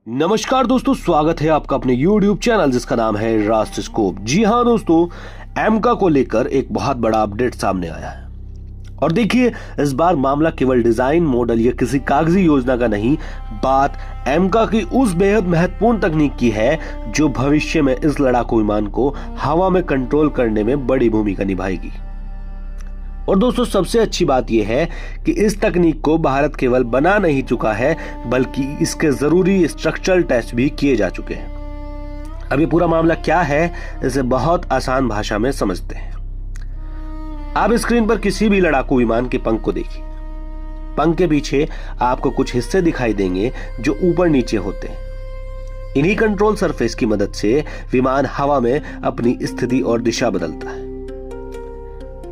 नमस्कार दोस्तों, स्वागत है आपका अपने YouTube चैनल जिसका नाम है राष्ट्रस्कोप। जी हाँ दोस्तों, एमका को लेकर एक बहुत बड़ा अपडेट सामने आया है। और देखिए, इस बार मामला केवल डिजाइन, मॉडल या किसी कागजी योजना का नहीं, बात एमका की उस बेहद महत्वपूर्ण तकनीक की है जो भविष्य में इस लड़ाकू विमान को हवा में कंट्रोल करने में बड़ी भूमिका निभाएगी। और दोस्तों, सबसे अच्छी बात यह है कि इस तकनीक को भारत केवल बना नहीं चुका है, बल्कि इसके जरूरी स्ट्रक्चरल टेस्ट भी किए जा चुके हैं। अब ये पूरा मामला क्या है, इसे बहुत आसान भाषा में समझते हैं। आप स्क्रीन पर किसी भी लड़ाकू विमान के पंख को देखिए। पंख के पीछे आपको कुछ हिस्से दिखाई देंगे जो ऊपर नीचे होते हैं। इन्हीं कंट्रोल सरफेस की मदद से विमान हवा में अपनी स्थिति और दिशा बदलता है।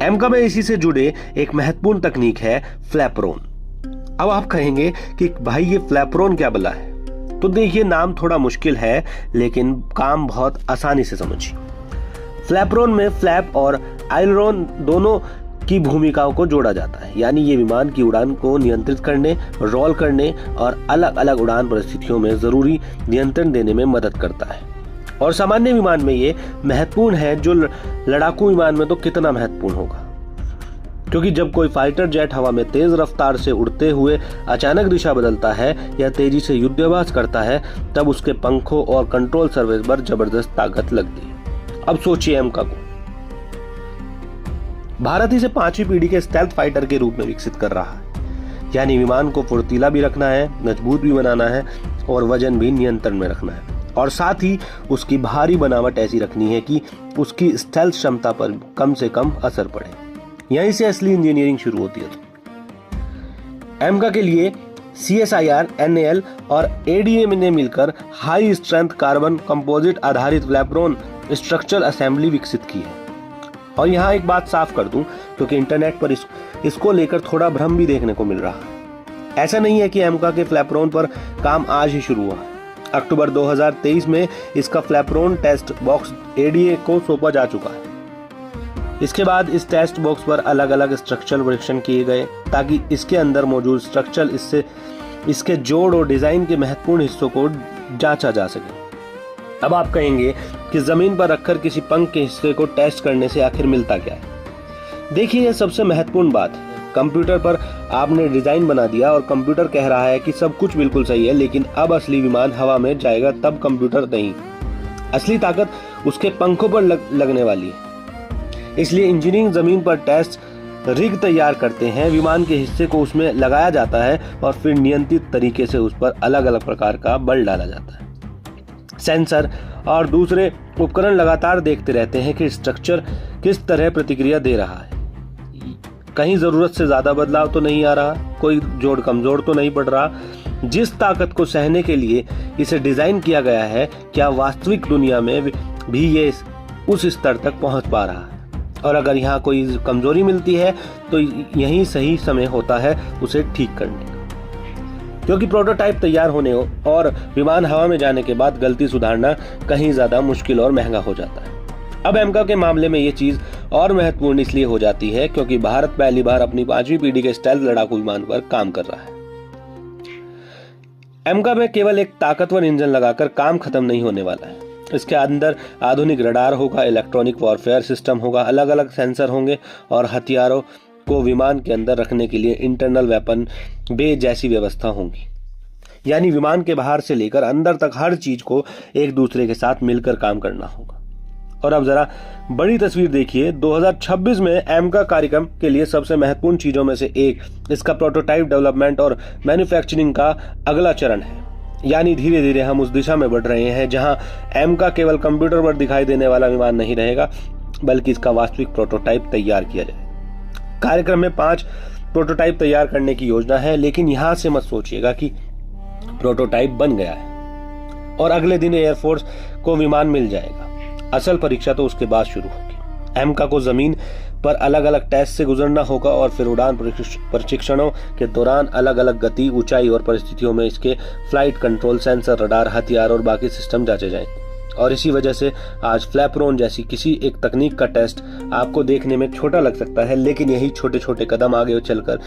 एमका में इसी से जुड़े एक महत्वपूर्ण तकनीक है फ्लैपरोन। अब आप कहेंगे कि भाई ये फ्लैपरोन क्या बला है? तो देखिए, नाम थोड़ा मुश्किल है लेकिन काम बहुत आसानी से समझिए। फ्लैपरोन में फ्लैप और आइलरोन दोनों की भूमिकाओं को जोड़ा जाता है, यानी ये विमान की उड़ान को नियंत्रित करने, रोल करने और अलग अलग उड़ान परिस्थितियों में जरूरी नियंत्रण देने में मदद करता है। और सामान्य विमान में ये महत्वपूर्ण है, जो लड़ाकू विमान में तो कितना महत्वपूर्ण होगा, क्योंकि जब कोई फाइटर जेट हवा में तेज रफ्तार से उड़ते हुए अचानक दिशा बदलता है या तेजी से युद्धाभ्यास करता है, तब उसके पंखों और कंट्रोल सर्विस पर जबरदस्त ताकत लगती है। अब सोचिए, एमका को भारत इसे 5वीं पीढ़ी के स्टेल्थ फाइटर के रूप में विकसित कर रहा है, यानी विमान को फुर्तीला भी रखना है, मजबूत भी बनाना है और वजन भी नियंत्रण में रखना है, और साथ ही उसकी भारी बनावट ऐसी रखनी है कि उसकी स्टेल्थ क्षमता पर कम से कम असर पड़े। यहीं से असली इंजीनियरिंग शुरू होती है। एमका के लिए CSIR, NAL और ADA ने मिलकर हाई स्ट्रेंथ कार्बन कंपोजिट आधारित फ्लैपरोन स्ट्रक्चरल असेंबली विकसित की है। और यहाँ एक बात साफ कर दूं, क्योंकि इंटरनेट पर इसको लेकर थोड़ा भ्रम भी देखने को मिल रहा है। ऐसा नहीं है कि एमका के फ्लैपरोन पर काम आज ही शुरू हुआ है। अक्टूबर 2023 में इसका फ्लैपरोन टेस्ट बॉक्स ADA को सौंपा जा चुका है। इसके बाद इस टेस्ट बॉक्स पर अलग अलग स्ट्रक्चरल परीक्षण किए गए, ताकि इसके अंदर मौजूद स्ट्रक्चरल इसके जोड़ और डिजाइन के महत्वपूर्ण हिस्सों को जांचा जा सके। अब आप कहेंगे कि जमीन पर रखकर किसी पंख के हिस्से को टेस्ट करने से आखिर मिलता क्या है? देखिए, यह सबसे महत्वपूर्ण बात है। कंप्यूटर पर आपने डिजाइन बना दिया और कंप्यूटर कह रहा है कि सब कुछ बिल्कुल सही है, लेकिन अब असली विमान हवा में जाएगा तब कंप्यूटर नहीं, असली ताकत उसके पंखों पर लगने वाली है। इसलिए इंजीनियरिंग जमीन पर टेस्ट रिग तैयार करते हैं, विमान के हिस्से को उसमें लगाया जाता है और फिर नियंत्रित तरीके से उस पर अलग अलग प्रकार का बल डाला जाता है। सेंसर और दूसरे उपकरण लगातार देखते रहते हैं कि स्ट्रक्चर किस तरह प्रतिक्रिया दे रहा है। कहीं जरूरत से ज्यादा बदलाव तो नहीं आ रहा, कोई जोड़ कमजोर तो नहीं पड़ रहा। जिस ताकत को सहने के लिए इसे डिजाइन किया गया है, क्या वास्तविक दुनिया में भी ये उस स्तर तक पहुंच पा रहा है? और अगर यहाँ कोई कमजोरी मिलती है तो यही सही समय होता है उसे ठीक करने का, क्योंकि प्रोटोटाइप तैयार होने और विमान हवा में जाने के बाद गलती सुधारना कहीं ज्यादा मुश्किल और महंगा हो जाता है। अब एमका के मामले में ये चीज और महत्वपूर्ण इसलिए हो जाती है क्योंकि भारत पहली बार अपनी 5वीं पीढ़ी के स्टेल्थ लड़ाकू विमान पर काम कर रहा है। एमका में केवल एक ताकतवर इंजन लगाकर काम खत्म नहीं होने वाला है। इसके अंदर आधुनिक रडार होगा, इलेक्ट्रॉनिक वॉरफेयर सिस्टम होगा, अलग अलग सेंसर होंगे और हथियारों को विमान के अंदर रखने के लिए इंटरनल वेपन बे जैसी व्यवस्था होंगी। यानी विमान के बाहर से लेकर अंदर तक हर चीज को एक दूसरे के साथ मिलकर काम करना होगा। और अब जरा बड़ी तस्वीर देखिए। 2026 में एमका कार्यक्रम के लिए सबसे महत्वपूर्ण चीजों में से एक इसका प्रोटोटाइप डेवलपमेंट और मैन्युफैक्चरिंग का अगला चरण है। यानी धीरे धीरे हम उस दिशा में बढ़ रहे हैं जहां एमका केवल कंप्यूटर पर दिखाई देने वाला विमान नहीं रहेगा, बल्कि इसका वास्तविक प्रोटोटाइप तैयार किया जाए। कार्यक्रम में 5 प्रोटोटाइप तैयार करने की योजना है, लेकिन यहां से मत सोचिएगा कि प्रोटोटाइप बन गया है और अगले दिन एयरफोर्स को विमान मिल जाएगा। असल परीक्षा तो उसके बाद शुरू होगी। एमका को जमीन पर अलग अलग टेस्ट से गुजरना होगा और फिर उड़ान प्रशिक्षणों के दौरान अलग अलग गति, ऊंचाई और परिस्थितियों में इसके फ्लाइट कंट्रोल, सेंसर, रडार, हथियार और बाकी सिस्टम जांचे जाएंगे। और इसी वजह से आज फ्लैपरोन जैसी किसी एक तकनीक का टेस्ट आपको देखने में छोटा लग सकता है, लेकिन यही छोटे छोटे कदम आगे चलकर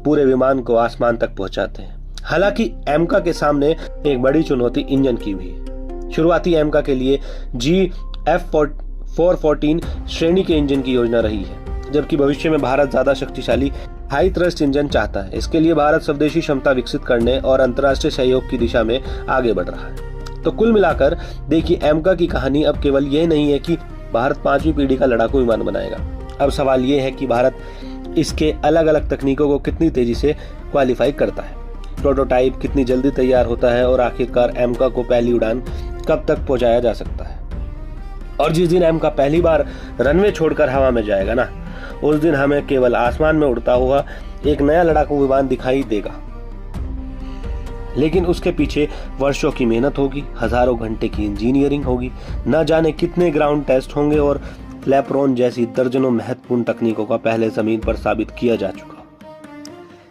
पूरे विमान को आसमान तक पहुंचाते हैं। हालांकि एमका के सामने एक बड़ी चुनौती इंजन की भी है। शुरुआती एमका के लिए GF414 श्रेणी के इंजन की योजना रही है, जबकि भविष्य में भारत ज्यादा शक्तिशाली हाई थ्रस्ट इंजन चाहता है। इसके लिए भारत स्वदेशी क्षमता विकसित करने और अंतर्राष्ट्रीय सहयोग की दिशा में आगे बढ़ रहा है। तो कुल मिलाकर देखिए, एमका की कहानी अब केवल यह नहीं है कि भारत 5वीं पीढ़ी का लड़ाकू विमान बनाएगा। अब सवाल यह है कि भारत इसके अलग अलग तकनीकों को कितनी तेजी से क्वालिफाई करता है, प्रोटोटाइप कितनी जल्दी तैयार होता है और आखिरकार एमका को पहली उड़ान कब तक पहुंचाया जा सकता है। और जिस दिन एमका पहली बार रनवे छोड़कर हवा में जाएगा ना, उस दिन हमें केवल आसमान में उड़ता हुआ एक नया लड़ाकू विमान दिखाई देगा, लेकिन उसके पीछे वर्षों की मेहनत होगी, हजारों घंटे की इंजीनियरिंग होगी, न जाने कितने ग्राउंड टेस्ट होंगे और फ्लैपरोन जैसी दर्जनों महत्वपूर्ण तकनीकों का पहले जमीन पर साबित किया जा चुका।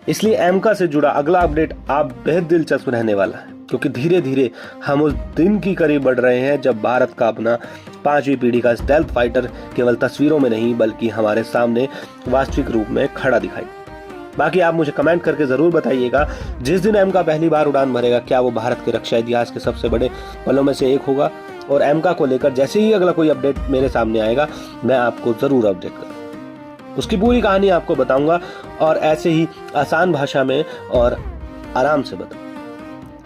इसलिए एमका से जुड़ा अगला अपडेट आप बेहद दिलचस्प रहने वाला है, क्योंकि धीरे धीरे हम उस दिन की करीब बढ़ रहे हैं जब भारत का अपना 5वीं पीढ़ी का स्टेल्थ फाइटर केवल तस्वीरों में नहीं बल्कि हमारे सामने वास्तविक रूप में खड़ा दिखाई। बाकी आप मुझे कमेंट करके जरूर बताइएगा, जिस दिन एमका पहली बार उड़ान भरेगा क्या वो भारत के रक्षा इतिहास के सबसे बड़े पलों में से एक होगा। और एमका को लेकर जैसे ही अगला कोई अपडेट मेरे सामने आएगा, मैं आपको जरूर अपडेट करूंगा, उसकी पूरी कहानी आपको बताऊंगा और ऐसे ही आसान भाषा में और आराम से बताऊंगा।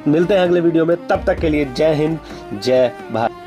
मिलते हैं अगले वीडियो में, तब तक के लिए जय हिंद, जय भारत।